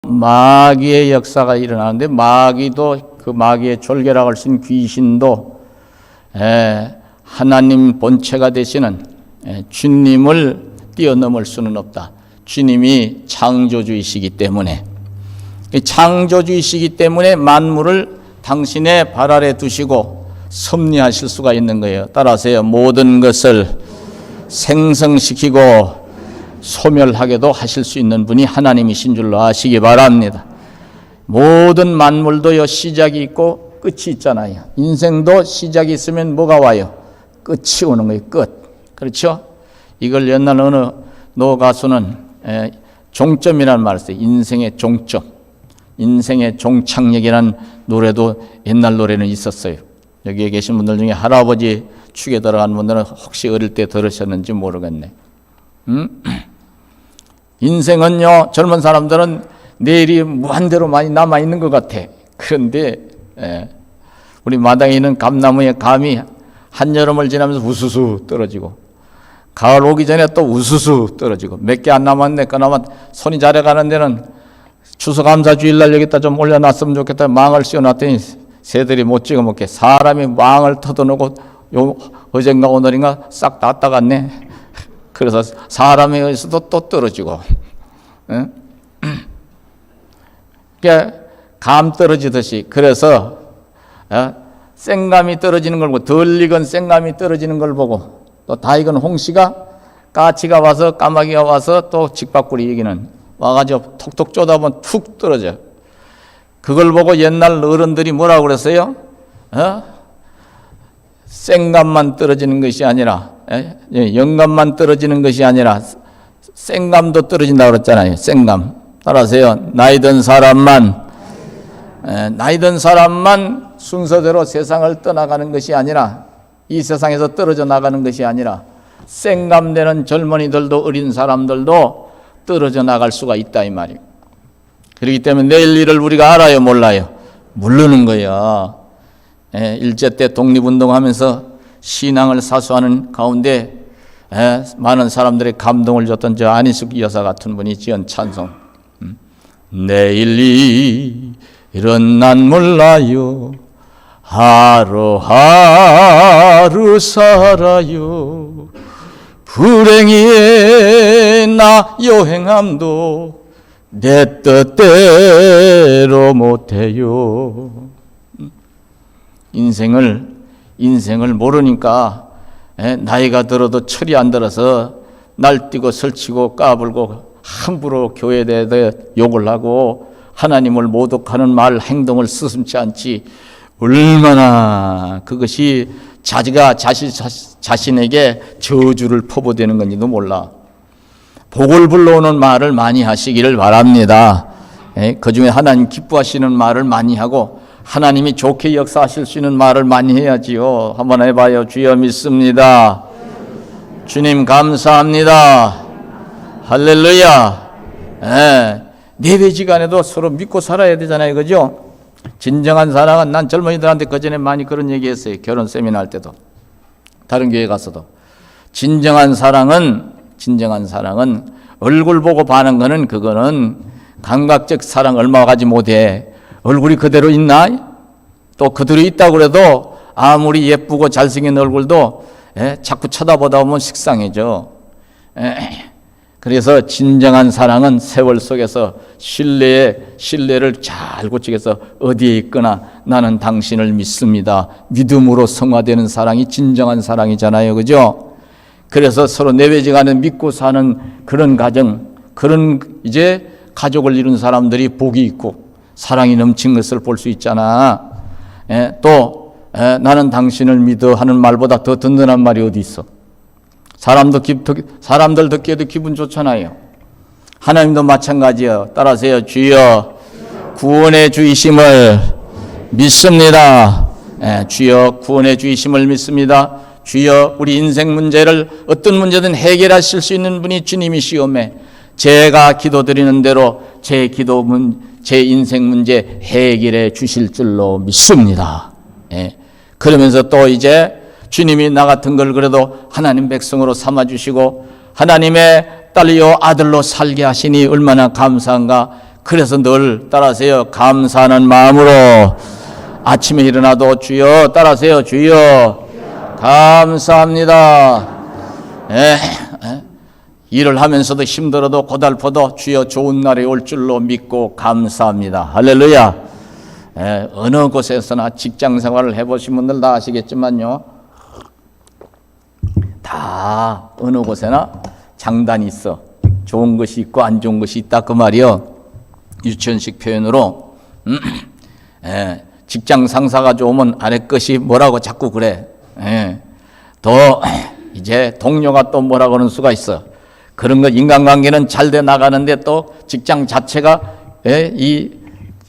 마귀의 역사가 일어나는데 마귀도 그 마귀의 졸개라고 할 수 있는 귀신도 하나님 본체가 되시는 주님을 뛰어넘을 수는 없다. 주님이 창조주이시기 때문에, 창조주이시기 때문에 만물을 당신의 발 아래 두시고 섭리하실 수가 있는 거예요. 따라서요, 모든 것을 생성시키고 소멸하게도 하실 수 있는 분이 하나님이신 줄로 아시기 바랍니다. 모든 만물도요, 시작이 있고 끝이 있잖아요. 인생도 시작이 있으면 뭐가 와요? 끝이 오는 거예요. 끝. 그렇죠? 이걸 옛날 어느 노 가수는 종점이라는 말을 써요. 인생의 종점, 인생의 종착역이라는 노래도 옛날 노래는 있었어요. 여기에 계신 분들 중에 할아버지 축에 들어간 분들은 혹시 어릴 때 들으셨는지 모르겠네. 인생은요, 젊은 사람들은 내일이 무한대로 많이 남아있는 것 같아. 그런데 우리 마당에 있는 감나무의 감이 한여름을 지나면서 우수수 떨어지고, 가을 오기 전에 또 우수수 떨어지고, 몇 개 안 남았네. 그나마 손이 자라가는 데는 추수감사 주일날 여기다 좀 올려놨으면 좋겠다. 망을 씌워놨더니 새들이 못 찍어 먹게. 사람이 망을 터져놓고 어젠가 오늘인가 싹 놨다 갔네. 그래서 사람에 의해서도 또 떨어지고, 그러니까 감 떨어지듯이. 그래서 생감이 떨어지는 걸 보고, 덜 익은 생감이 떨어지는 걸 보고, 또 다 익은 홍시가, 까치가 와서, 까마귀가 와서 또 직박구리 얘기는 와가지고 톡톡 쪼다보면 툭 떨어져. 그걸 보고 옛날 어른들이 뭐라고 그랬어요? 생감만 떨어지는 것이 아니라, 영감만 떨어지는 것이 아니라 생감도 떨어진다고 그랬잖아요. 생감. 따라서요, 나이 든 사람만 순서대로 세상을 떠나가는 것이 아니라, 이 세상에서 떨어져 나가는 것이 아니라 생감되는 젊은이들도 어린 사람들도 떨어져 나갈 수가 있다 이 말이에요. 그렇기 때문에 내일 일을 우리가 알아요, 몰라요? 모르는 거예요. 일제 때 독립운동하면서 신앙을 사수하는 가운데 많은 사람들의 감동을 줬던 저 안희숙 여사 같은 분이 지은 찬송, 내일 일은 난 몰라요, 하루하루 살아요, 불행히에 나 여행함도 내 뜻대로 못해요. 인생을 모르니까 나이가 들어도 철이 안 들어서 날뛰고 설치고 까불고 함부로 교회에 대해 욕을 하고 하나님을 모독하는 말 행동을 스슴치 않지, 얼마나 그것이 자기가 자신에게 저주를 퍼부되는 건지도 몰라. 복을 불러오는 말을 많이 하시기를 바랍니다. 그 중에 하나님 기뻐하시는 말을 많이 하고 하나님이 좋게 역사하실 수 있는 말을 많이 해야지요. 한번 해봐요. 주여 믿습니다. 주님 감사합니다. 할렐루야. 내외지간에도 서로 믿고 살아야 되잖아요. 그죠? 진정한 사랑은, 난 젊은이들한테 그전에 많이 그런 얘기 했어요. 결혼 세미나 할 때도, 다른 교회 가서도. 진정한 사랑은 얼굴 보고 바는 거는, 그거는 감각적 사랑 얼마 가지 못해. 얼굴이 그대로 있나? 또 그대로 있다고 그래도 아무리 예쁘고 잘생긴 얼굴도 자꾸 쳐다보다 보면 식상해져. 그래서 진정한 사랑은 세월 속에서 신뢰를 잘 고치겠어. 어디에 있거나 나는 당신을 믿습니다. 믿음으로 성화되는 사랑이 진정한 사랑이잖아요. 그죠? 그래서 서로 내외지간에 믿고 사는 그런 가정, 그런 이제 가족을 이룬 사람들이 복이 있고 사랑이 넘친 것을 볼 수 있잖아. 또 나는 당신을 믿어 하는 말보다 더 든든한 말이 어디 있어? 사람들 듣기에도 기분 좋잖아요. 하나님도 마찬가지예요. 따라서요. 주여 구원의 주이심을 믿습니다. 주여 구원의 주이심을 믿습니다. 주여 우리 인생 문제를 어떤 문제든 해결하실 수 있는 분이 주님이시오매 제가 기도드리는 대로 제 인생 문제 해결해 주실 줄로 믿습니다. 그러면서 또 이제 주님이 나 같은 걸 그래도 하나님 백성으로 삼아주시고 하나님의 딸이요 아들로 살게 하시니 얼마나 감사한가. 그래서 늘 따라하세요. 감사하는 마음으로 아침에 일어나도 주여 따라하세요. 주여 감사합니다. 일을 하면서도 힘들어도 고달퍼도 주여 좋은 날이 올 줄로 믿고 감사합니다. 할렐루야. 어느 곳에서나 직장 생활을 해보신 분들 다 아시겠지만요, 다 어느 곳에나 장단이 있어. 좋은 것이 있고 안 좋은 것이 있다 그 말이요. 유치원식 표현으로 직장 상사가 좋으면 아래 것이 뭐라고 자꾸 그래. 또 이제 동료가 또 뭐라고 하는 수가 있어. 그런 것, 인간관계는 잘 돼 나가는데 또 직장 자체가 이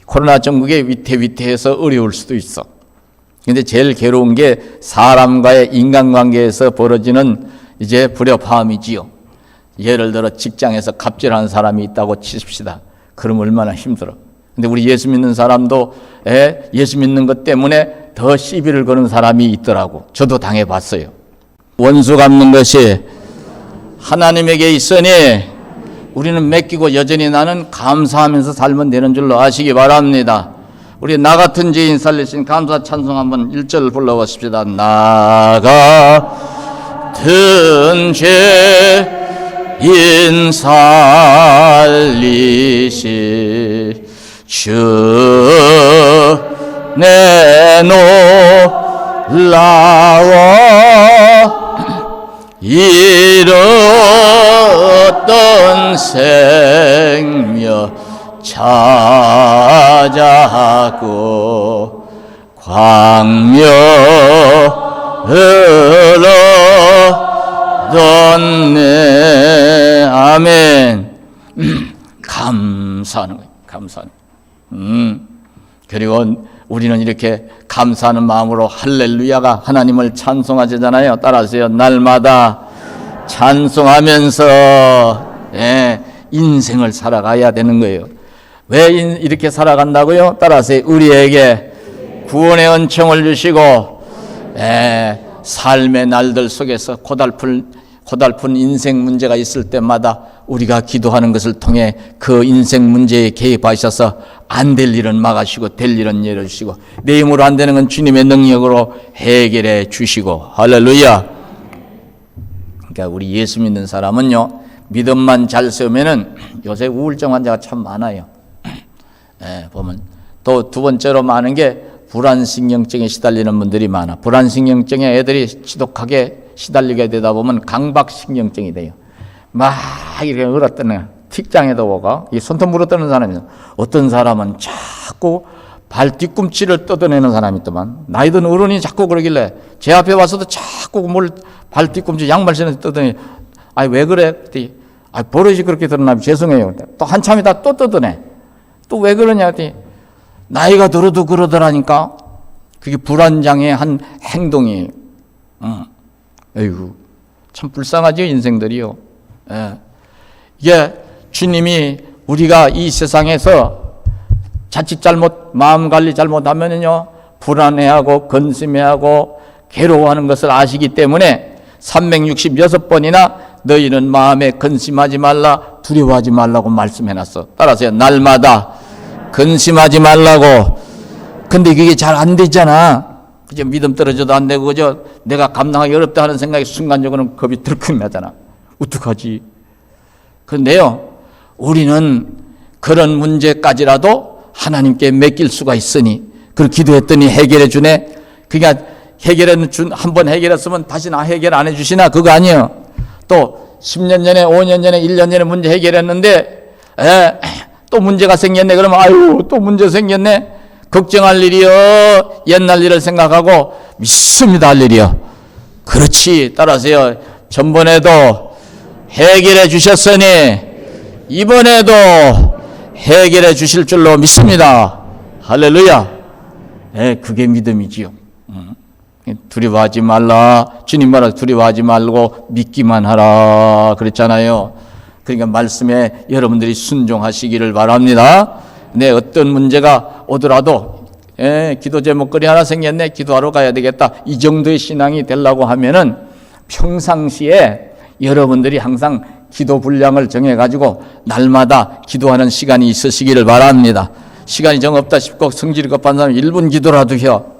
코로나 전국에 위태위태해서 어려울 수도 있어. 근데 제일 괴로운 게 사람과의 인간관계에서 벌어지는 이제 불협화음이지요. 예를 들어 직장에서 갑질하는 사람이 있다고 치십시다. 그럼 얼마나 힘들어. 근데 우리 예수 믿는 사람도 예수 믿는 것 때문에 더 시비를 거는 사람이 있더라고. 저도 당해봤어요. 원수 갚는 것이 하나님에게 있으니 우리는 맡기고 여전히 나는 감사하면서 살면 되는 줄로 아시기 바랍니다. 우리 나 같은 죄인 살리신 감사 찬송 한번 1절 불러보십시다. 나 같은 죄인 살리신 주 내 놀라워 잃었던 생명 찾아고 광명을 얻었네. 아멘. 감사하는 거예요. 감사하는. 그리고 우리는 이렇게 감사하는 마음으로 할렐루야가 하나님을 찬송하잖아요. 따라하세요. 날마다 찬송하면서 인생을 살아가야 되는 거예요. 왜 이렇게 살아간다고요? 따라하세요. 우리에게 구원의 은총을 주시고 삶의 날들 속에서 고달픈 인생 문제가 있을 때마다 우리가 기도하는 것을 통해 그 인생 문제에 개입하셔서 안 될 일은 막으시고 될 일은 열어주시고 내 힘으로 안 되는 건 주님의 능력으로 해결해 주시고. 할렐루야. 그러니까 우리 예수 믿는 사람은요, 믿음만 잘 세우면은 요새 우울증 환자가 참 많아요. 보면 또 두 번째로 많은 게 불안신경증에 시달리는 분들이 많아. 불안신경증에 애들이 지독하게 시달리게 되다 보면 강박신경증이 돼요. 막 이렇게 울었더니 틱장에도 오고 이 손톱 물어뜯는 사람이 있어. 어떤 사람은 자꾸 발 뒤꿈치를 뜯어내는 사람이 있더만. 나이 든 어른이 자꾸 그러길래 제 앞에 와서도 자꾸 뭘 발 뒤꿈치 양말 신어서 뜯더니 아니 왜 그래? 그랬더니 버릇이 그렇게 드러나면 죄송해요. 또 한참 있다 또 뜯어내. 또 왜 그러냐 했더니 나이가 들어도 그러더라니까. 그게 불안장애의 한 행동이에요. 에이구, 참 불쌍하죠, 인생들이요. 이게 주님이 우리가 이 세상에서 자칫 마음 관리 잘못하면요, 불안해하고 근심해하고 괴로워하는 것을 아시기 때문에 366번이나 너희는 마음에 근심하지 말라, 두려워하지 말라고 말씀해놨어. 따라서요, 날마다 근심하지 말라고. 근데 그게 잘 안 되잖아. 그죠? 믿음 떨어져도 안 되고, 그죠? 내가 감당하기 어렵다 하는 생각이 순간적으로는 겁이 들컥 나잖아. 어떡하지? 그런데요, 우리는 그런 문제까지라도 하나님께 맡길 수가 있으니, 그걸 기도했더니 해결해 주네. 그러니까 한번 해결했으면 다시 나 해결 안 해주시나? 그거 아니에요. 또 10년 전에, 5년 전에, 1년 전에 문제 해결했는데, 또 문제가 생겼네. 그러면 아유, 또 문제 생겼네. 걱정할 일이요, 옛날 일을 생각하고 믿습니다 할 일이요. 그렇지. 따라서요, 전번에도 해결해 주셨으니 이번에도 해결해 주실 줄로 믿습니다. 할렐루야. 그게 믿음이지요. 두려워하지 말라. 주님 말아 두려워하지 말고 믿기만 하라 그랬잖아요. 그러니까 말씀에 여러분들이 순종하시기를 바랍니다. 네, 어떤 문제가 오더라도 기도 제목거리 하나 생겼네, 기도하러 가야 되겠다, 이 정도의 신앙이 되려고 하면은 평상시에 여러분들이 항상 기도 분량을 정해가지고 날마다 기도하는 시간이 있으시기를 바랍니다. 시간이 정 없다 싶고 성질이 급한 사람 1분 기도라도 해요.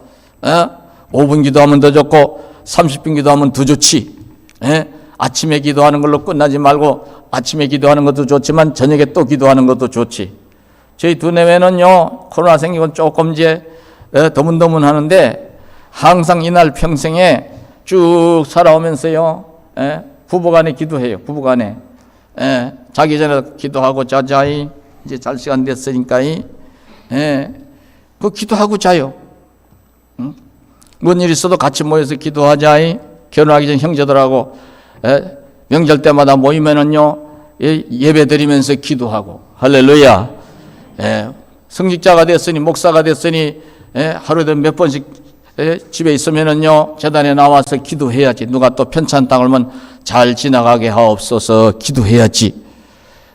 5분 기도하면 더 좋고 30분 기도하면 더 좋지. 아침에 기도하는 걸로 끝나지 말고 아침에 기도하는 것도 좋지만 저녁에 또 기도하는 것도 좋지. 저희 두뇌회는요 코로나 생기고 조금 이제 더문더문 하는데 항상 이날 평생에 쭉 살아오면서요 부부간에 기도해요. 부부간에 자기 전에 기도하고 자자이 이제 잘 시간 됐으니까 그 기도하고 자요. 뭔 일 있어도 같이 모여서 기도하자이. 결혼하기 전 형제들하고 명절 때마다 모이면은요 예배 드리면서 기도하고 할렐루야. 성직자가 됐으니 목사가 됐으니 하루에 몇 번씩 집에 있으면은요 제단에 나와서 기도해야지. 누가 또 편찮다 그러면 잘 지나가게 하옵소서 기도해야지.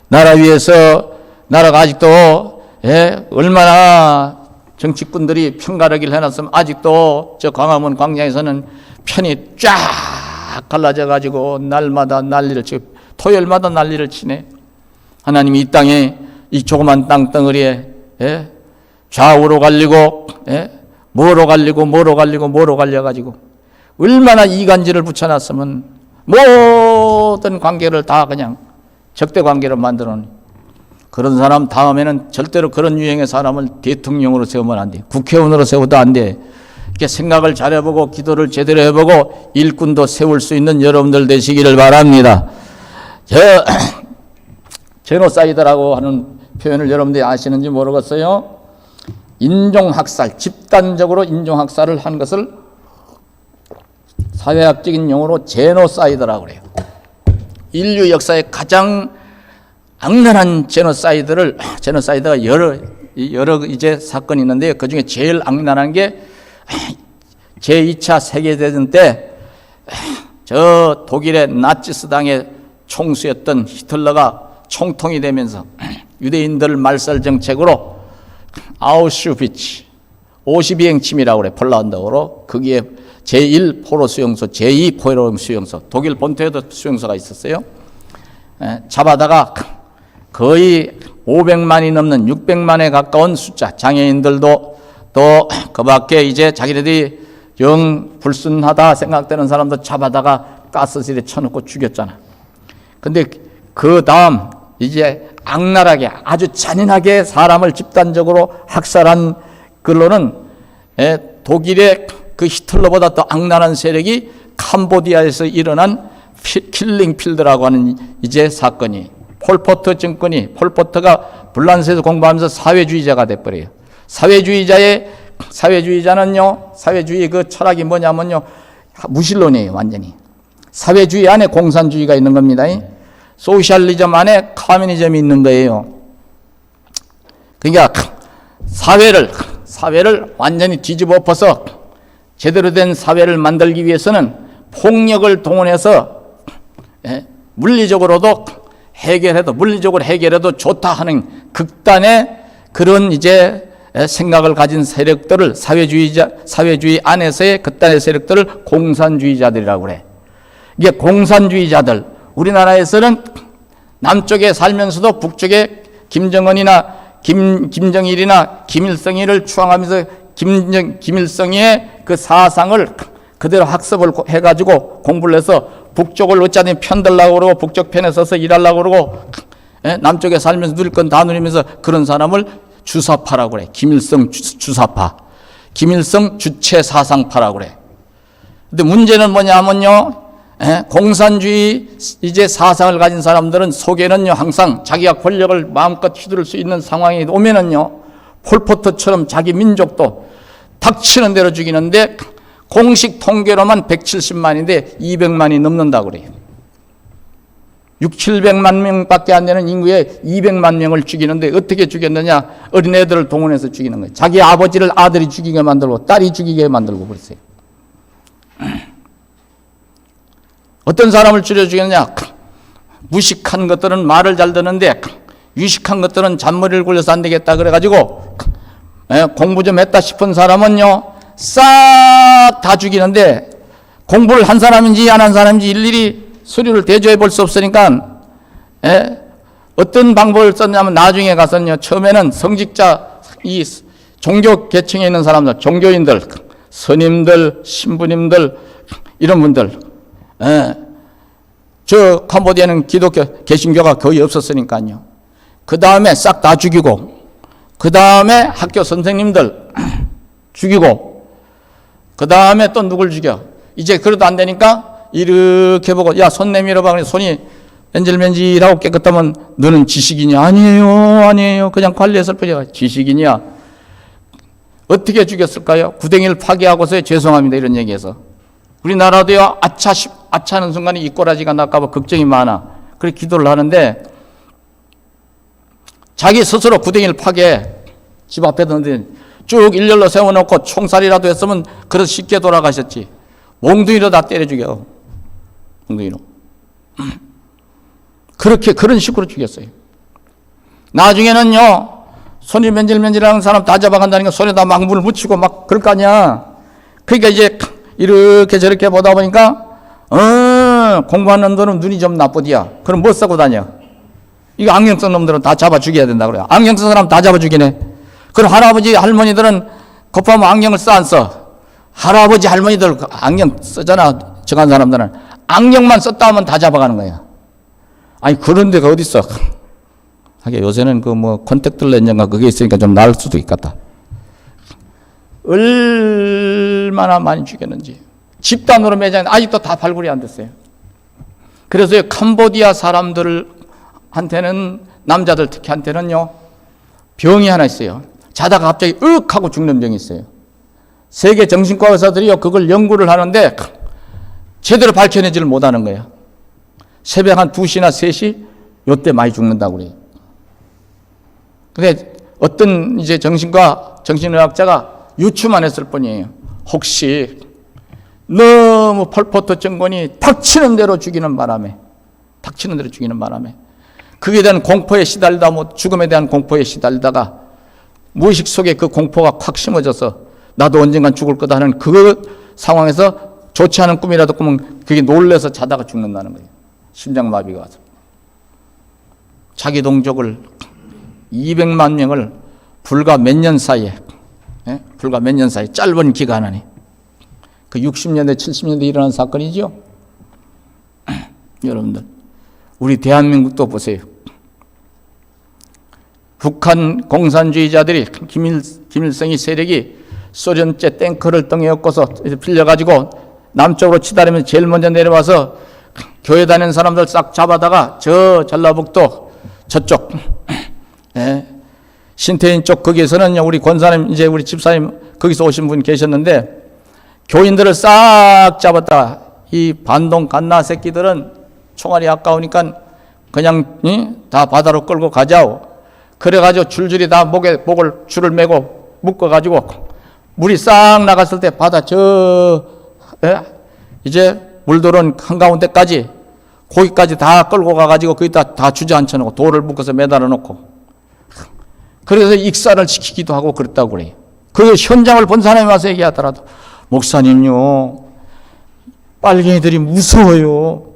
나라 위해서 나라가 아직도 얼마나 정치꾼들이 편가르기를 해놨으면 아직도 저 광화문 광장에서는 편이 쫙 갈라져 가지고 날마다 난리를 치고 토요일마다 난리를 치네. 하나님이 이 땅에 이 조그만 땅덩어리에 좌우로 갈리고 뭐로 갈려가지고 얼마나 이간질을 붙여놨으면 모든 관계를 다 그냥 적대 관계로 만들어놓은 그런 사람 다음에는 절대로 그런 유형의 사람을 대통령으로 세우면 안 돼. 국회의원으로 세워도 안 돼. 이렇게 생각을 잘해보고 기도를 제대로 해보고 일꾼도 세울 수 있는 여러분들 되시기를 바랍니다. 제노사이드라고 하는 표현을 여러분들이 아시는지 모르겠어요. 인종학살, 집단적으로 인종학살을 한 것을 사회학적인 용어로 제노사이드라고 그래요. 인류 역사의 가장 악랄한 제노사이드가 여러 이제 사건이 있는데 그 중에 제일 악랄한 게 제2차 세계대전 때 저 독일의 나치스당의 총수였던 히틀러가 총통이 되면서 유대인들 말살 정책으로 아우슈비츠 52행 침이라고 그래. 폴란드어로. 거기에 제1포로 수용소, 제2포로 수용소, 독일 본토에도 수용소가 있었어요. 잡아다가 거의 500만이 넘는 600만에 가까운 숫자, 장애인들도 또 그 밖에 이제 자기네들이 영 불순하다 생각되는 사람도 잡아다가 가스실에 쳐놓고 죽였잖아. 근데 그 다음 이제 악랄하게 아주 잔인하게 사람을 집단적으로 학살한 걸로는 독일의 그 히틀러보다 더 악랄한 세력이 캄보디아에서 일어난 킬링필드라고 하는 이제 사건이 폴포트 정권이 폴포트가 불란서에서 공부하면서 사회주의자가 돼버려요. 사회주의자는요 사회주의 그 철학이 뭐냐면요 무신론이에요. 완전히 사회주의 안에 공산주의가 있는 겁니다. 소셜리즘 안에 커뮤니즘이 있는 거예요. 그러니까 사회를 완전히 뒤집어 엎어서 제대로 된 사회를 만들기 위해서는 폭력을 동원해서 물리적으로 해결해도 좋다 하는 극단의 그런 이제 생각을 가진 세력들을 사회주의 안에서의 극단의 세력들을 공산주의자들이라고 그래. 이게 공산주의자들, 우리나라에서는 남쪽에 살면서도 북쪽에 김정은이나 김정일이나 김일성이를 추앙하면서 김일성의 그 사상을 그대로 학습을 해가지고 공부를 해서 북쪽을 어쩌든 편들려고 그러고 북쪽 편에 서서 일하려고 그러고 남쪽에 살면서 누릴 건 다 누리면서 그런 사람을 주사파라고 그래. 김일성 주사파, 김일성 주체 사상파라고 그래. 근데 문제는 뭐냐면요, 공산주의 이제 사상을 가진 사람들은 속에는요 항상 자기가 권력을 마음껏 휘두를 수 있는 상황이 오면은요 폴포트처럼 자기 민족도 닥치는 대로 죽이는데 공식 통계로만 170만인데 200만이 넘는다고 그래요. 700만 명밖에 안 되는 인구에 200만 명을 죽이는데 어떻게 죽였느냐? 어린애들을 동원해서 죽이는 거예요. 자기 아버지를 아들이 죽이게 만들고 딸이 죽이게 만들고 그랬어요. 어떤 사람을 죽였느냐? 무식한 것들은 말을 잘 듣는데 유식한 것들은 잔머리를 굴려서 안 되겠다 그래가지고 공부 좀 했다 싶은 사람은요 싹 다 죽이는데 공부를 한 사람인지 안 한 사람인지 일일이 서류를 대조해 볼 수 없으니까 어떤 방법을 썼냐면 나중에 가서는요, 처음에는 성직자, 이 종교 계층에 있는 사람들, 종교인들, 스님들, 신부님들, 이런 분들, 저 캄보디아는 기독교, 개신교가 거의 없었으니까요. 그 다음에 싹 다 죽이고, 그 다음에 학교 선생님들 죽이고, 그 다음에 또 누굴 죽여? 이제 그래도 안 되니까 이렇게 보고, 야, 손 내밀어봐. 그래서 손이 맨질맨질하고 깨끗하면 너는 지식이냐? 아니에요. 그냥 관리했을 뿐이야. 지식이냐? 어떻게 죽였을까요? 구덩이를 파괴하고서 죄송합니다. 이런 얘기해서. 우리나라도요, 아차하는 순간에 이 꼬라지가 날까봐 걱정이 많아. 그래 기도를 하는데, 자기 스스로 구덩이를 파괴해. 집 앞에 던데 쭉 일렬로 세워놓고 총살이라도 했으면 그래서 쉽게 돌아가셨지. 몽둥이로 다 때려 죽여. 몽둥이로. 그런 식으로 죽였어요. 나중에는요, 손이 맨질맨질하는 사람 다 잡아간다니까 손에다 막 물을 묻히고 막 그럴 거 아니야. 그러니까 이제 이렇게 저렇게 보다 보니까, 공부하는 놈들은 눈이 좀 나쁘디야. 그럼 뭐 쓰고 다녀? 이거 안경 쓴 놈들은 다 잡아 죽여야 된다 그래요. 안경 쓴 사람 다 잡아 죽이네. 그럼 할아버지, 할머니들은 급하면 안경을 써, 안 써? 할아버지, 할머니들 안경 쓰잖아. 정한 사람들은. 안경만 썼다 하면 다 잡아가는 거야. 아니, 그런 데가 어딨어. 하긴 요새는 그 뭐 컨택트 렌즈인가 그게 있으니까 좀 나을 수도 있겠다. 얼마나 많이 죽였는지. 집단으로 매장, 아직도 다 발굴이 안 됐어요. 그래서 캄보디아 사람들한테는, 남자들 특히 한테는요, 병이 하나 있어요. 자다가 갑자기 윽 하고 죽는 병이 있어요. 세계 정신과 의사들이요, 그걸 연구를 하는데 제대로 밝혀내지를 못하는 거예요. 새벽 한 2시나 3시 요때 많이 죽는다고 그래요. 근데 어떤 이제 정신의학자가 유추만 했을 뿐이에요. 혹시 너무 폴포트 정권이 닥치는 대로 죽이는 바람에 그에 대한 공포에 시달리다, 뭐 죽음에 대한 공포에 시달리다가 무의식 속에 그 공포가 확 심어져서 나도 언젠간 죽을 거다 하는 그 상황에서 좋지 않은 꿈이라도 꾸면 그게 놀래서 자다가 죽는다는 거예요. 심장마비가 와서. 자기 동족을 200만 명을 불과 몇 년 사이에 짧은 기간 안에, 그 60년대 70년대 일어난 사건이죠. 여러분들, 우리 대한민국도 보세요. 북한 공산주의자들이, 김일성이 세력이 소련제 탱크를 등에 업고서 빌려가지고 남쪽으로 치달으면서 제일 먼저 내려와서 교회 다니는 사람들 싹 잡아다가 저 전라북도 저쪽, 신태인 쪽 거기에서는 우리 권사님, 이제 우리 집사님 거기서 오신 분 계셨는데, 교인들을 싹 잡았다. 이 반동 갓나 새끼들은 총알이 아까우니까 그냥 다 바다로 끌고 가자오. 그래가지고 줄줄이 다 목을 줄을 매고 묶어가지고 물이 싹 나갔을 때 바다 이제 물 들어온 한가운데까지 거기까지 다 끌고 가가지고 거기다 다 주저앉혀 놓고 돌을 묶어서 매달아 놓고, 그래서 익사를 시키기도 하고 그랬다고 그래요. 그 현장을 본 사람이 와서 얘기하더라도, 목사님요, 빨갱이들이 무서워요.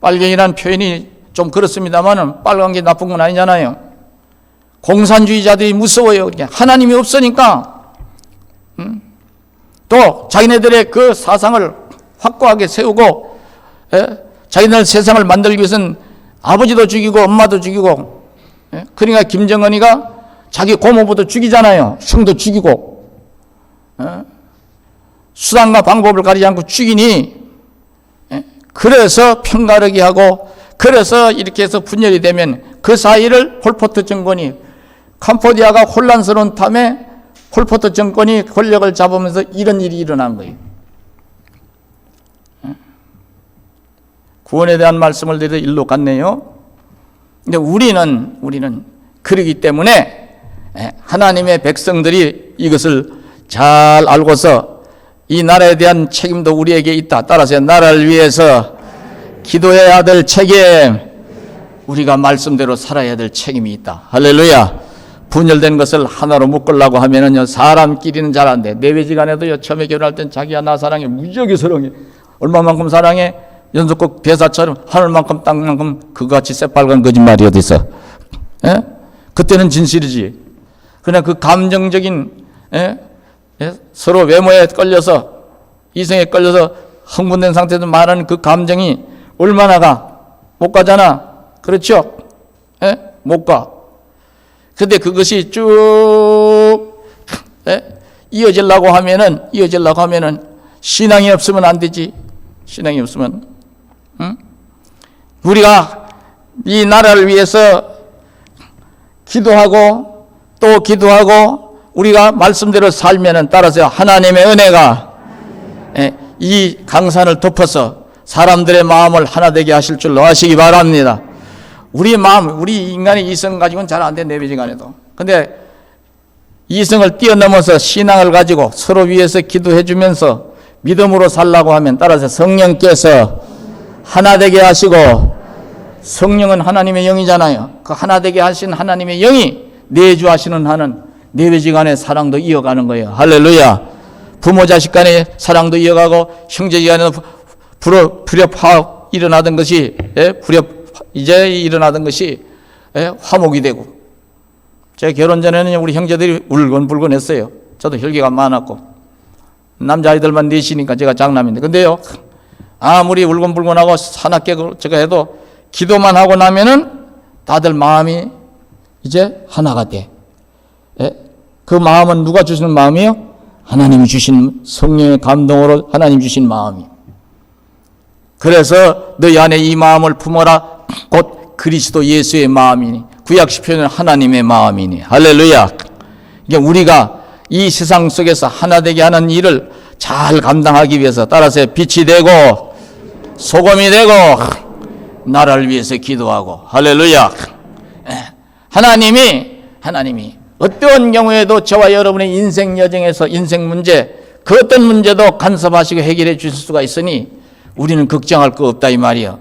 빨갱이라는 표현이 좀 그렇습니다만 빨간 게 나쁜 건 아니잖아요. 공산주의자들이 무서워요. 하나님이 없으니까. 또 자기네들의 그 사상을 확고하게 세우고, 자기네들 세상을 만들기 위해서는 아버지도 죽이고 엄마도 죽이고, 그러니까 김정은이가 자기 고모부도 죽이잖아요. 형도 죽이고, 수단과 방법을 가리지 않고 죽이니, 그래서 편가르기 하고, 그래서 이렇게 해서 분열이 되면 그 사이를 폴포트 정권이, 캄보디아가 혼란스러운 탐에 폴포트 정권이 권력을 잡으면서 이런 일이 일어난 거예요. 구원에 대한 말씀을 드려 일로 갔네요. 근데 우리는 그러기 때문에 하나님의 백성들이 이것을 잘 알고서 이 나라에 대한 책임도 우리에게 있다. 따라서 나라를 위해서 기도해야 될 책임, 우리가 말씀대로 살아야 될 책임이 있다. 할렐루야. 분열된 것을 하나로 묶으려고 하면은요, 사람끼리는 잘 안 돼. 내외지간에도요, 처음에 결혼할 땐 자기야 나 사랑해, 무지하게 사랑해. 얼마만큼 사랑해? 연속극 대사처럼 하늘만큼 땅만큼 그같이 새빨간 거짓말이 어디 있어? 예? 그때는 진실이지. 그냥 그 감정적인 서로 외모에 끌려서 이성에 끌려서 흥분된 상태에서 말하는 그 감정이 얼마나 가? 못 가잖아. 그렇죠? 못 가. 근데 그것이 쭉 이어지려고 하면은 신앙이 없으면 안 되지. 신앙이 없으면. 응? 우리가 이 나라를 위해서 기도하고 또 기도하고 우리가 말씀대로 살면은 따라서 하나님의 은혜가 이 강산을 덮어서 사람들의 마음을 하나 되게 하실 줄로 아시기 바랍니다. 우리 마음, 우리 인간의 이성 가지고는 잘 안 돼, 내비지간에도. 근데 이성을 뛰어넘어서 신앙을 가지고 서로 위해서 기도해 주면서 믿음으로 살라고 하면 따라서 성령께서 하나 되게 하시고, 성령은 하나님의 영이잖아요. 그 하나 되게 하신 하나님의 영이 내주하시는 한은 내외지간의 사랑도 이어가는 거예요. 할렐루야. 부모 자식 간의 사랑도 이어가고 형제지간에도 불협화음 일어나던 것이 이제 일어나던 것이 화목이 되고. 제 결혼 전에는 우리 형제들이 울건불건했어요. 저도 혈기가 많았고 남자아이들만 넷이니까 제가 장남인데, 근데요 아무리 울건불건하고 사납게 제가 해도 기도만 하고 나면은 다들 마음이 이제 하나가 돼. 그 마음은 누가 주시는 마음이요? 하나님이 주신 성령의 감동으로 하나님 주신 마음이. 그래서 너희 안에 이 마음을 품어라. 곧 그리스도 예수의 마음이니, 구약시편은 하나님의 마음이니. 할렐루야. 이게 우리가 이 세상 속에서 하나 되게 하는 일을 잘 감당하기 위해서 따라서 빛이 되고 소금이 되고 나라를 위해서 기도하고. 할렐루야. 하나님이 어떠한 경우에도 저와 여러분의 인생 여정에서 인생 문제, 그 어떤 문제도 간섭하시고 해결해 주실 수가 있으니 우리는 걱정할 거 없다 이 말이요.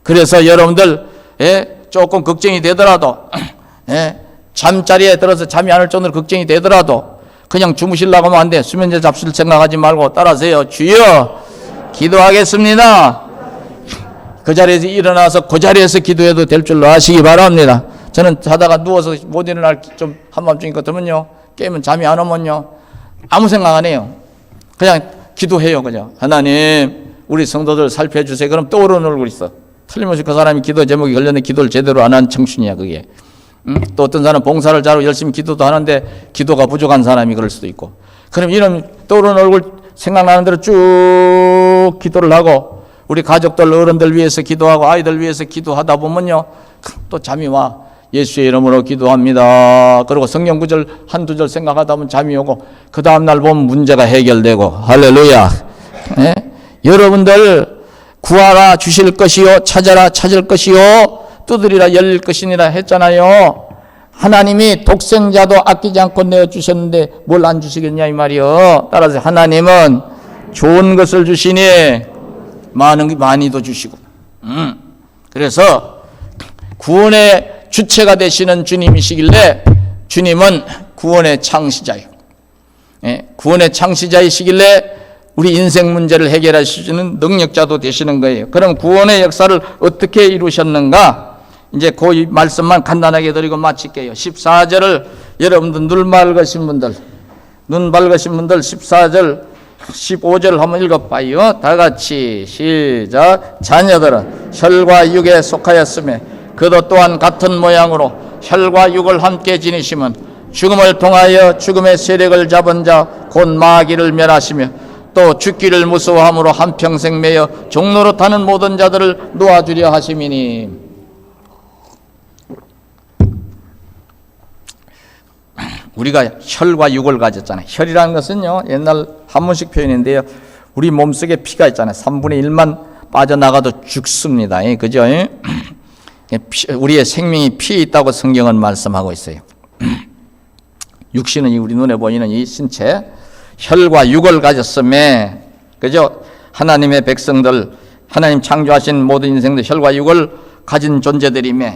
그래서 여러분들 조금 걱정이 되더라도 잠자리에 들어서 잠이 안 올 정도로 걱정이 되더라도 그냥 주무시려고 하면 안 돼. 수면제 잡술 생각하지 말고 따라서요. 주여 기도하겠습니다. 그 자리에서 일어나서 그 자리에서 기도해도 될 줄로 아시기 바랍니다. 저는 자다가 누워서 못 일어날 좀 한밤중인 것 같으면요, 깨면 잠이 안 오면요 아무 생각 안 해요. 그냥 기도해요. 그냥 하나님 우리 성도들 살펴주세요. 그럼 떠오르는 얼굴 있어. 틀림없이 그 사람이 기도 제목이 걸렸는데 기도를 제대로 안 한 청춘이야 그게. 또 어떤 사람은 봉사를 잘하고 열심히 기도도 하는데 기도가 부족한 사람이 그럴 수도 있고. 그럼 이런 떠오르는 얼굴 생각나는 대로 쭉 기도를 하고 우리 가족들 어른들 위해서 기도하고 아이들 위해서 기도하다 보면요 또 잠이 와. 예수의 이름으로 기도합니다. 그리고 성경 구절 한두 절 생각하다 보면 잠이 오고 그 다음날 보면 문제가 해결되고. 할렐루야. 여러분들 구하라 주실 것이요, 찾아라 찾을 것이요, 두드리라 열릴 것이니라 했잖아요. 하나님이 독생자도 아끼지 않고 내어주셨는데 뭘 안 주시겠냐 이 말이요. 따라서 하나님은 좋은 것을 주시니 많이도 주시고. 그래서 구원의 주체가 되시는 주님이시길래 주님은 구원의 창시자예요. 구원의 창시자이시길래 우리 인생 문제를 해결하시는 능력자도 되시는 거예요. 그럼 구원의 역사를 어떻게 이루셨는가? 이제 그 말씀만 간단하게 드리고 마칠게요. 14절을 여러분들 눈 밝으신 분들 14절 15절 한번 읽어봐요. 다 같이 시작. 자녀들은 혈과 육에 속하였으며 그도 또한 같은 모양으로 혈과 육을 함께 지니시면 죽음을 통하여 죽음의 세력을 잡은 자 곧 마귀를 멸하시며 또 죽기를 무서워함으로 한평생 매여 종로로 타는 모든 자들을 놓아주려 하심이니. 우리가 혈과 육을 가졌잖아요. 혈이라는 것은요 옛날 한문식 표현인데요, 우리 몸속에 피가 있잖아요. 3분의 1만 빠져나가도 죽습니다. 그죠? 우리의 생명이 피에 있다고 성경은 말씀하고 있어요. 육신은 우리 눈에 보이는 이 신체, 혈과 육을 가졌음에, 그죠? 하나님의 백성들, 하나님 창조하신 모든 인생들 혈과 육을 가진 존재들이며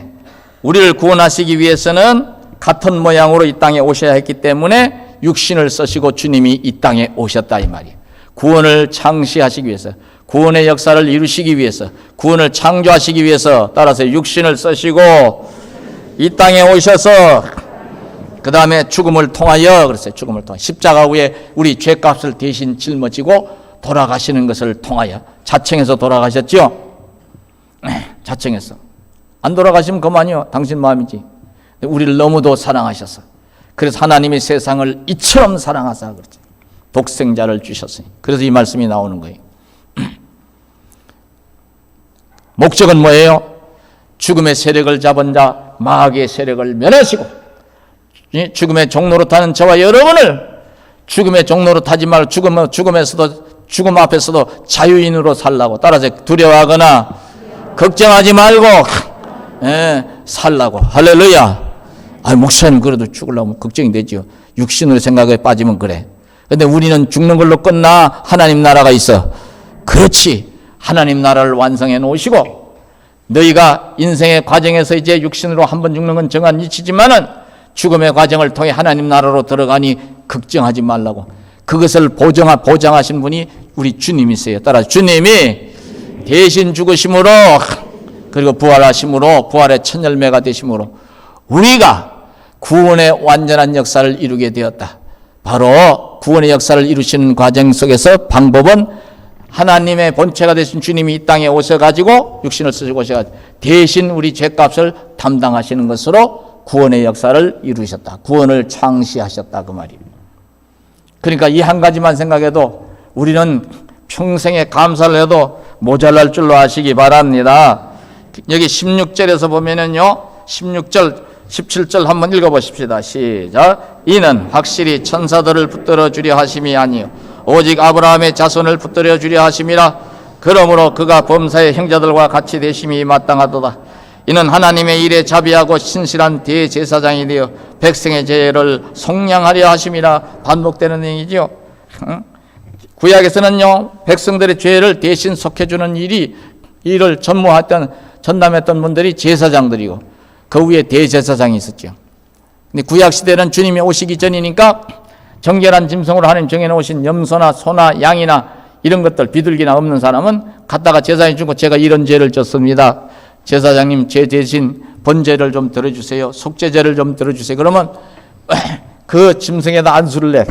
우리를 구원하시기 위해서는 같은 모양으로 이 땅에 오셔야 했기 때문에 육신을 쓰시고 주님이 이 땅에 오셨다 이 말이에요. 구원을 창시하시기 위해서, 구원의 역사를 이루시기 위해서, 구원을 창조하시기 위해서 따라서 육신을 쓰시고 이 땅에 오셔서 그 다음에 죽음을 통하여, 그랬어요. 죽음을 통하여 십자가 위에 우리 죄값을 대신 짊어지고 돌아가시는 것을 통하여, 자청해서 돌아가셨죠. 자청해서. 안 돌아가시면 그만이요. 당신 마음이지. 우리를 너무도 사랑하셔서, 그래서 하나님이 세상을 이처럼 사랑하사 그렇죠. 독생자를 주셨으니. 그래서 이 말씀이 나오는 거예요. 목적은 뭐예요? 죽음의 세력을 잡은 자, 마귀의 세력을 멸하시고, 죽음의 종로로 타는 저와 여러분을 죽음의 종로로 타지 말고 죽음 앞에서도 자유인으로 살라고, 따라서 두려워하거나 걱정하지 말고 살라고. 할렐루야. 목사님 그래도 죽으려면 걱정이 되죠. 육신으로 생각에 빠지면 그래. 근데 우리는 죽는 걸로 끝나? 하나님 나라가 있어. 그렇지. 하나님 나라를 완성해 놓으시고, 너희가 인생의 과정에서 이제 육신으로 한 번 죽는 건 정한 이치지만은 죽음의 과정을 통해 하나님 나라로 들어가니 걱정하지 말라고. 그것을 보장하신 분이 우리 주님이세요. 따라서 주님이 대신 죽으심으로, 그리고 부활하심으로, 부활의 첫 열매가 되심으로 우리가 구원의 완전한 역사를 이루게 되었다. 바로 구원의 역사를 이루시는 과정 속에서 방법은 하나님의 본체가 되신 주님이 이 땅에 오셔가지고 육신을 쓰시고 오셔가지고 대신 우리 죄값을 담당하시는 것으로 구원의 역사를 이루셨다. 구원을 창시하셨다 그 말입니다. 그러니까 이 한 가지만 생각해도 우리는 평생에 감사를 해도 모자랄 줄로 아시기 바랍니다. 여기 16절에서 보면은요, 16절 17절 한번 읽어보십시다. 시작. 이는 확실히 천사들을 붙들어 주려 하심이 아니요 오직 아브라함의 자손을 붙들어 주려 하심이라. 그러므로 그가 범사의 형제들과 같이 되심이 마땅하도다. 이는 하나님의 일에 자비하고 신실한 대제사장이 되어 백성의 죄를 속량하려 하심이라. 반복되는 얘기죠. 구약에서는요, 백성들의 죄를 대신 속해주는 일을 전담했던 분들이 제사장들이고, 그 위에 대제사장이 있었죠. 근데 구약시대는 주님이 오시기 전이니까 정결한 짐승으로 하나님 정해놓으신 염소나 소나 양이나 이런 것들, 비둘기나 없는 사람은 갖다가 제사장이 주고, 제가 이런 죄를 졌습니다, 제사장님 제 대신 번제를 좀 들어주세요, 속죄제를 좀 들어주세요. 그러면 그 짐승에다 안수를 내.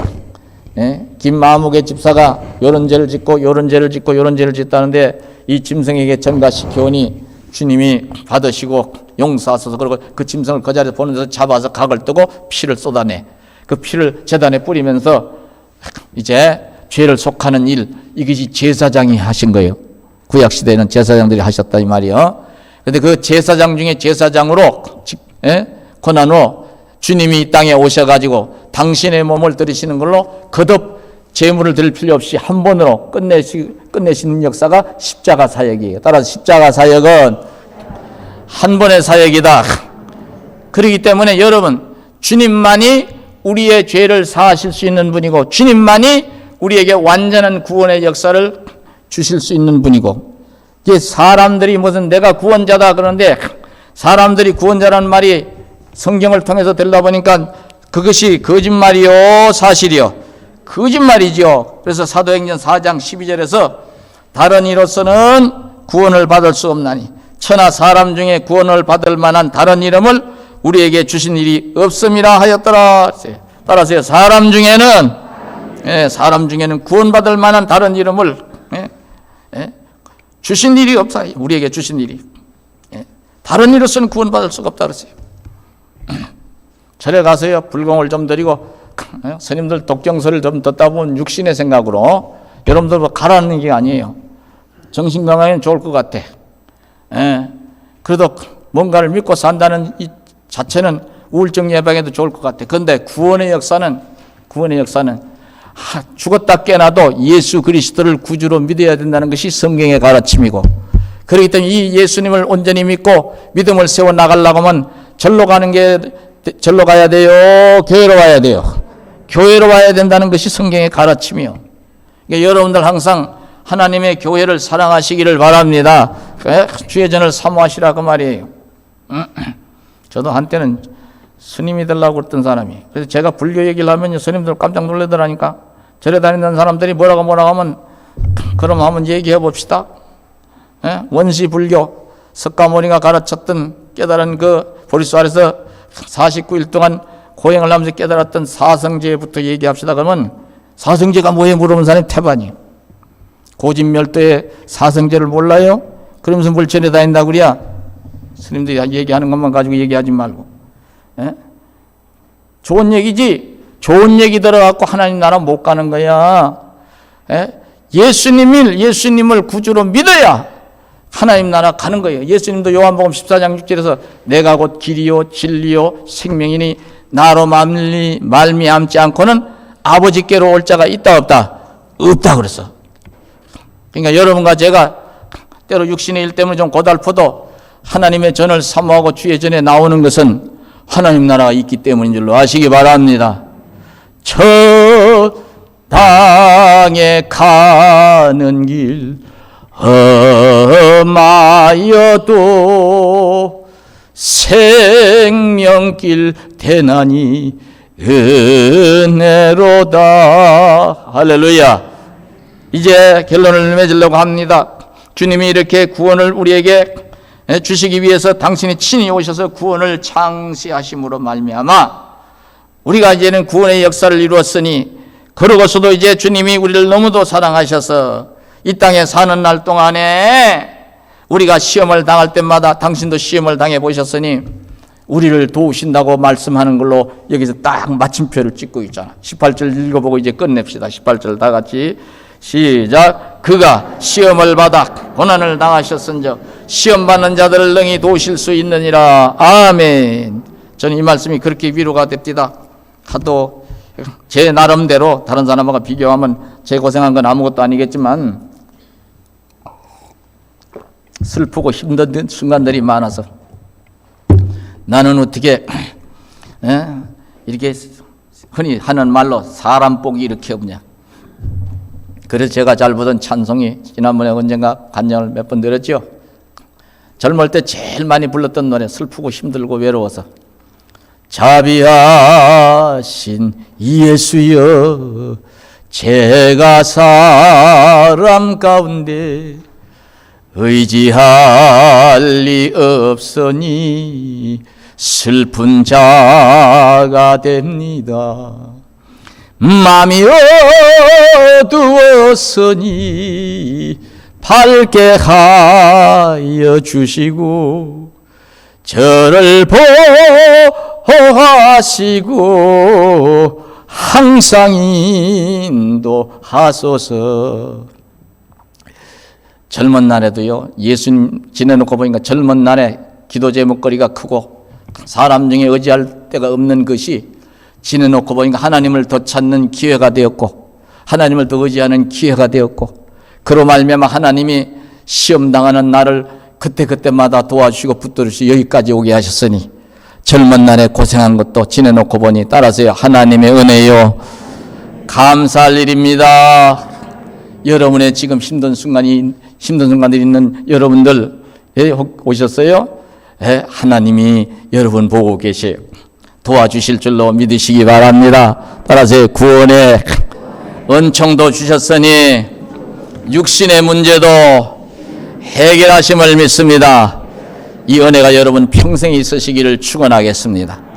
김마무개 집사가 요런 죄를 짓고 요런 죄를 짓고 요런 죄를 짓다는데 이 짐승에게 전가시켜오니 주님이 받으시고 용서하소서. 그리고 그 짐승을 그 자리에서 보는 데서 잡아서 각을 뜨고 피를 쏟아내. 그 피를 제단에 뿌리면서 이제 죄를 속하는 일, 이것이 제사장이 하신 거예요. 구약시대에는 제사장들이 하셨다 이 말이요. 그런데 그 제사장 중에 제사장으로 고난으로 주님이 이 땅에 오셔가지고 당신의 몸을 들이시는 걸로 거듭 제물을 드릴 필요 없이 한 번으로 끝내시는 역사가 십자가 사역이에요. 따라서 십자가 사역은 한 번의 사역이다. 그렇기 때문에 여러분, 주님만이 우리의 죄를 사하실 수 있는 분이고, 주님만이 우리에게 완전한 구원의 역사를 주실 수 있는 분이고, 이게 사람들이 무슨 내가 구원자다 그러는데, 사람들이 구원자라는 말이 성경을 통해서 들다 보니까 그것이 거짓말이요 사실이요? 거짓말이죠. 그래서 사도행전 4장 12절에서 다른 이로서는 구원을 받을 수 없나니 천하 사람 중에 구원을 받을 만한 다른 이름을 우리에게 주신 일이 없음이라 하였더라. 따라서 사람 중에는 구원받을 만한 다른 이름을 주신 일이 없어요. 우리에게 주신 일이. 다른 이로서는 구원받을 수가 없다 그랬어요. 절에 가서요, 불공을 좀 드리고 스님들 독경서를 좀 듣다 보면 육신의 생각으로 여러분들 가라는 게 아니에요. 정신건강에는 좋을 것 같아. 그래도 뭔가를 믿고 산다는 이 자체는 우울증 예방에도 좋을 것 같아. 그런데 구원의 역사는 죽었다 깨나도 예수 그리스도를 구주로 믿어야 된다는 것이 성경의 가르침이고, 그렇기 때문에 이 예수님을 온전히 믿고 믿음을 세워 나가려고 하면 절로 가야 돼요, 교회로 와야 돼요? 교회로 와야 된다는 것이 성경의 가르침이요. 그러니까 여러분들 항상 하나님의 교회를 사랑하시기를 바랍니다. 주의 전을 사모하시라 그 말이에요. 저도 한때는 스님이 되려고 그랬던 사람이, 그래서 제가 불교 얘기를 하면 스님들 깜짝 놀라더라니까. 절에 다니는 사람들이 뭐라고 하면 그럼 한번 얘기해 봅시다. 예? 원시 불교 석가모니가 가르쳤던 깨달은 그 보리수 아래서 49일 동안 고행을 하면서 깨달았던 사성제부터 얘기합시다. 그러면 사성제가 뭐예요? 물어보는 사람이 태반이에요. 고진멸도의 사성제를 몰라요? 그러면서 뭘 전해 다닌다고 그래야? 스님들이 얘기하는 것만 가지고 얘기하지 말고. 예? 좋은 얘기지. 좋은 얘기 들어갖고 하나님 나라 못 가는 거야. 예? 예수님을 구주로 믿어야 하나님 나라 가는 거예요. 예수님도 요한복음 14장 6절에서 내가 곧 길이요 진리요 생명이니 나로 말미암지 않고는 아버지께로 올 자가 있다 없다? 없다 그랬어. 그러니까 여러분과 제가 때로 육신의 일 때문에 좀 고달퍼도 하나님의 전을 사모하고 주의 전에 나오는 것은 하나님 나라가 있기 때문인 줄로 아시기 바랍니다. 저 땅에 가는 길 험하여도 생명길 대나니 은혜로다. 할렐루야. 이제 결론을 맺으려고 합니다. 주님이 이렇게 구원을 우리에게 주시기 위해서 당신이 친히 오셔서 구원을 창시하심으로 말미암아 우리가 이제는 구원의 역사를 이루었으니, 그러고서도 이제 주님이 우리를 너무도 사랑하셔서 이 땅에 사는 날 동안에 우리가 시험을 당할 때마다 당신도 시험을 당해 보셨으니 우리를 도우신다고 말씀하는 걸로 여기서 딱 마침표를 찍고 있잖아. 18절 읽어보고 이제 끝냅시다. 18절 다 같이 시작. 그가 시험을 받아 고난을 당하셨은즉 시험 받는 자들을 능히 도우실 수 있느니라. 아멘. 저는 이 말씀이 그렇게 위로가 됩니다. 하도 제 나름대로 다른 사람과 비교하면 제 고생한 건 아무것도 아니겠지만 슬프고 힘든 순간들이 많아서 나는 어떻게 이렇게 흔히 하는 말로 사람 복이 이렇게 없냐. 그래서 제가 잘 부르던 찬송이 지난번에 언젠가 간증을 몇 번 드렸죠. 젊을 때 제일 많이 불렀던 노래, 슬프고 힘들고 외로워서 자비하신 예수여 제가 사람 가운데 의지할 리 없으니 슬픈 자가 됩니다. 마음이 어두웠으니 밝게 하여 주시고 저를 보호하시고 항상 인도하소서. 젊은 날에도요, 예수님 지내놓고 보니까 젊은 날에 기도 제목거리가 크고 사람 중에 의지할 데가 없는 것이 지내놓고 보니까 하나님을 더 찾는 기회가 되었고 하나님을 더 의지하는 기회가 되었고, 그로 말미암아 하나님이 시험당하는 나를 그때그때마다 도와주시고 붙들으시고 여기까지 오게 하셨으니 젊은 날에 고생한 것도 지내놓고 보니 따라서요 하나님의 은혜요 감사할 일입니다. 여러분의 지금 힘든 순간들이 있는 여러분들 오셨어요? 하나님이 여러분 보고 계세요. 도와주실 줄로 믿으시기 바랍니다. 따라서 구원의 은총도 주셨으니 육신의 문제도 해결하심을 믿습니다. 이 은혜가 여러분 평생 있으시기를 축원하겠습니다.